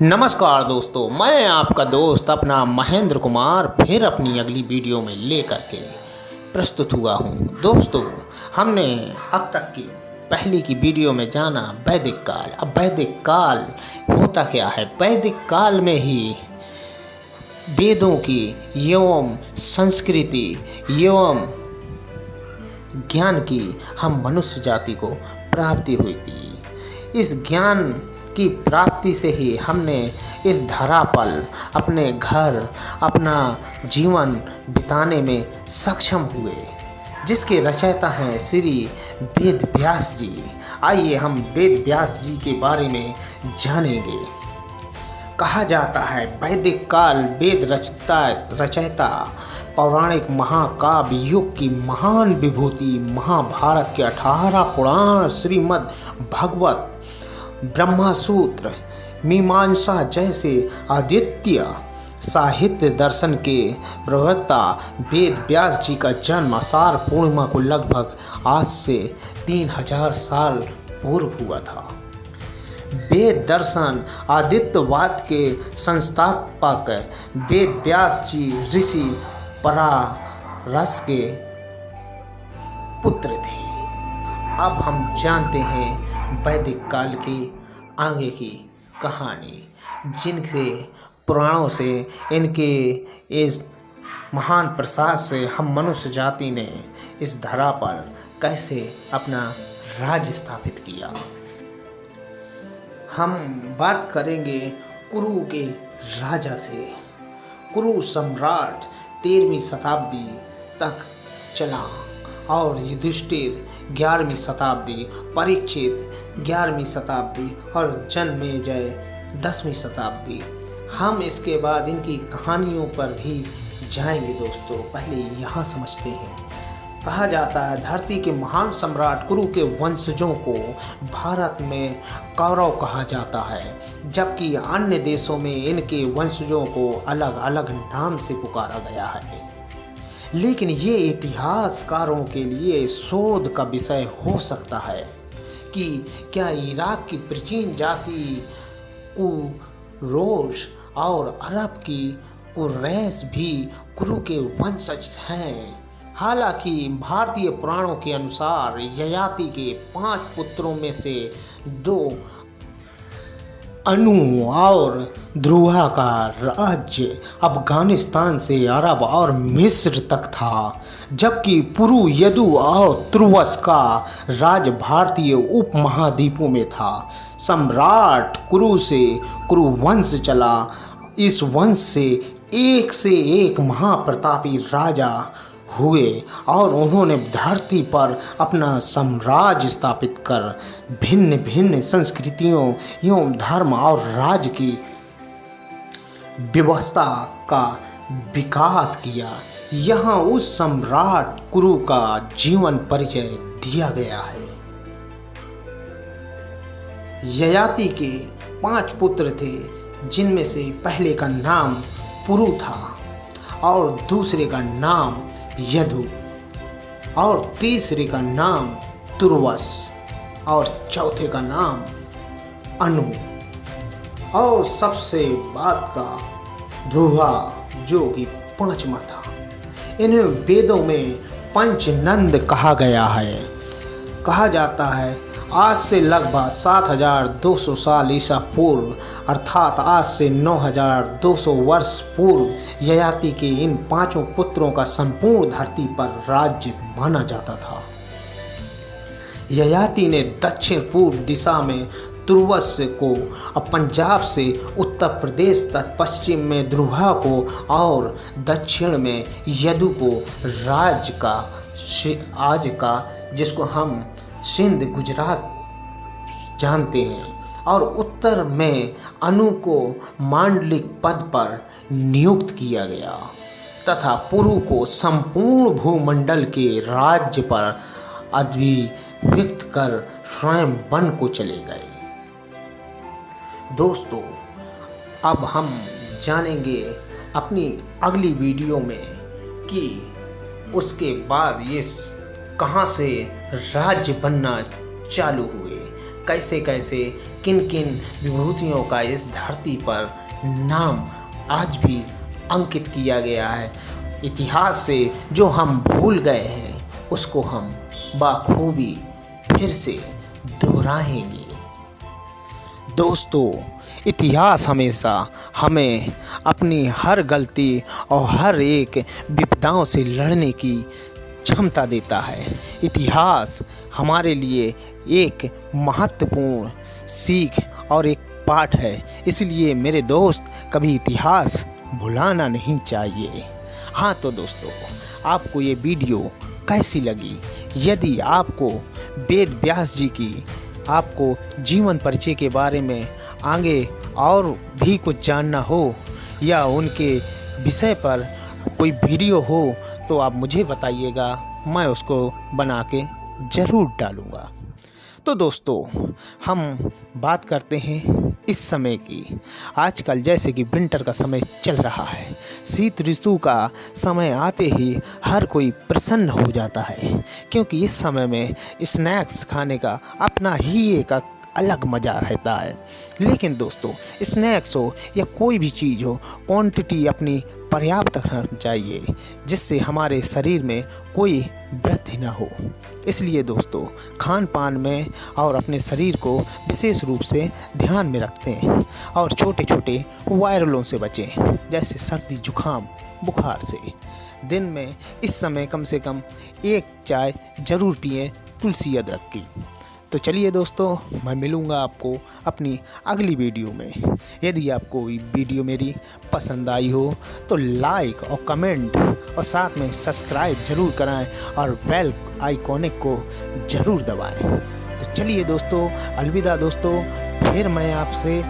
नमस्कार दोस्तों, मैं आपका दोस्त अपना महेंद्र कुमार फिर अपनी अगली वीडियो में लेकर के प्रस्तुत हुआ हूँ। दोस्तों, हमने अब तक की पहले की वीडियो में जाना वैदिक काल। अब वैदिक काल होता क्या है? वैदिक काल में ही वेदों की एवं संस्कृति एवं ज्ञान की हम मनुष्य जाति को प्राप्ति हुई थी। इस ज्ञान की प्राप्ति से ही हमने इस धरा पर अपने घर अपना जीवन बिताने में सक्षम हुए, जिसके रचयिता हैं श्री वेद व्यास जी। आइए हम वेद व्यास जी के बारे में जानेंगे। कहा जाता है वैदिक काल वेद रचयिता पौराणिक महाकाव्य युग की महान विभूति महाभारत के 18 पुराण श्रीमद् भगवत ब्रह्मसूत्र मीमांसा जैसे आदित्य साहित्य दर्शन के प्रवक्ता वेद व्यास जी का जन्म आषाढ़ पूर्णिमा को लगभग आज से 3000 साल पूर्व हुआ था। वेद दर्शन आदित्यवाद के संस्थापक वेद व्यास जी ऋषि पराशर के पुत्र थे। अब हम जानते हैं वैदिक काल की आगे की कहानी, जिनसे पुराणों से इनके इस महान प्रसाद से हम मनुष्य जाति ने इस धरा पर कैसे अपना राज्य स्थापित किया। हम बात करेंगे कुरु के राजा से। कुरु सम्राट 13वीं शताब्दी तक चला और युधिष्ठिर 11वीं शताब्दी, परीक्षित 11वीं शताब्दी और जन्मेजय 10वीं शताब्दी। हम इसके बाद इनकी कहानियों पर भी जाएंगे। दोस्तों, पहले यहाँ समझते हैं। कहा जाता है धरती के महान सम्राट कुरु के वंशजों को भारत में कौरव कहा जाता है, जबकि अन्य देशों में इनके वंशजों को अलग अलग नाम से पुकारा गया है। लेकिन ये इतिहासकारों के लिए शोध का विषय हो सकता है कि क्या इराक की प्राचीन जाति कुरोश और अरब की कुरैश भी कुरु के वंशज हैं। हालांकि भारतीय पुराणों के अनुसार ययाति के 5 पुत्रों में से 2 अनु और ध्रुवा का राज्य अफगानिस्तान से अरब और मिस्र तक था, जबकि पुरु, यदु और तुर्वस का राज्य भारतीय उपमहाद्वीपों में था। सम्राट कुरु से कुरु वंश चला। इस वंश से एक महाप्रतापी राजा हुए और उन्होंने धरती पर अपना साम्राज्य स्थापित कर भिन्न भिन्न संस्कृतियों एवं धर्म और राज्य की व्यवस्था का विकास किया। यहाँ उस सम्राट कुरु का जीवन परिचय दिया गया है। ययाति के 5 पुत्र थे, जिनमें से पहले का नाम पुरु था और दूसरे का नाम यदु और तीसरे का नाम तुर्वस और चौथे का नाम अनु और सबसे बाद का ध्रुवा, जो कि 5वां था। इन्हें वेदों में पंचनंद कहा गया है। कहा जाता है आज से लगभग 7200 साल ईसा पूर्व, अर्थात आज से 9200 वर्ष पूर्व ययाति के इन 5 पुत्रों का संपूर्ण धरती पर राज्य माना जाता था। ययाति ने दक्षिण पूर्व दिशा में तुर्वस को, पंजाब से उत्तर प्रदेश तक, पश्चिम में ध्रुवा को और दक्षिण में यदु को राज्य का आज का जिसको हम सिंध गुजरात जानते हैं और उत्तर में अनु को मांडलिक पद पर नियुक्त किया गया तथा पुरु को संपूर्ण भूमंडल के राज्य पर अधिविक्त कर स्वयं वन को चले गए। दोस्तों, अब हम जानेंगे अपनी अगली वीडियो में कि उसके बाद ये कहाँ से राज्य बनना चालू हुए। कैसे कैसे किन किन विभूतियों का इस धरती पर नाम आज भी अंकित किया गया है। इतिहास से जो हम भूल गए हैं उसको हम बाखूबी फिर से दोहराएंगे। दोस्तों, इतिहास हमेशा हमें अपनी हर गलती और हर एक विपदाओं से लड़ने की क्षमता देता है। इतिहास हमारे लिए एक महत्वपूर्ण सीख और एक पाठ है। इसलिए मेरे दोस्त, कभी इतिहास भुलाना नहीं चाहिए। हाँ तो दोस्तों, आपको ये वीडियो कैसी लगी? यदि आपको वेद व्यास जी की आपको जीवन परिचय के बारे में आगे और भी कुछ जानना हो या उनके विषय पर कोई वीडियो हो तो आप मुझे बताइएगा, मैं उसको बना के ज़रूर डालूँगा। तो दोस्तों, हम बात करते हैं इस समय की। आजकल जैसे कि विंटर का समय चल रहा है, शीत ऋतु का समय आते ही हर कोई प्रसन्न हो जाता है, क्योंकि इस समय में स्नैक्स खाने का अपना ही एक अलग मज़ा रहता है। लेकिन दोस्तों, स्नैक्स हो या कोई भी चीज़ हो, क्वांटिटी अपनी पर्याप्त रखना चाहिए, जिससे हमारे शरीर में कोई वृद्धि ना हो। इसलिए दोस्तों, खान पान में और अपने शरीर को विशेष रूप से ध्यान में रखते हैं और छोटे छोटे वायरलों से बचें, जैसे सर्दी जुखाम बुखार से। दिन में इस समय कम से कम एक चाय ज़रूर पिएं तुलसी अदरक की। तो चलिए दोस्तों, मैं मिलूँगा आपको अपनी अगली वीडियो में। यदि आपको ये वीडियो मेरी पसंद आई हो तो लाइक और कमेंट और साथ में सब्सक्राइब ज़रूर कराएं और बेल आइकॉनिक को ज़रूर दबाएं। तो चलिए दोस्तों, अलविदा दोस्तों, फिर मैं आपसे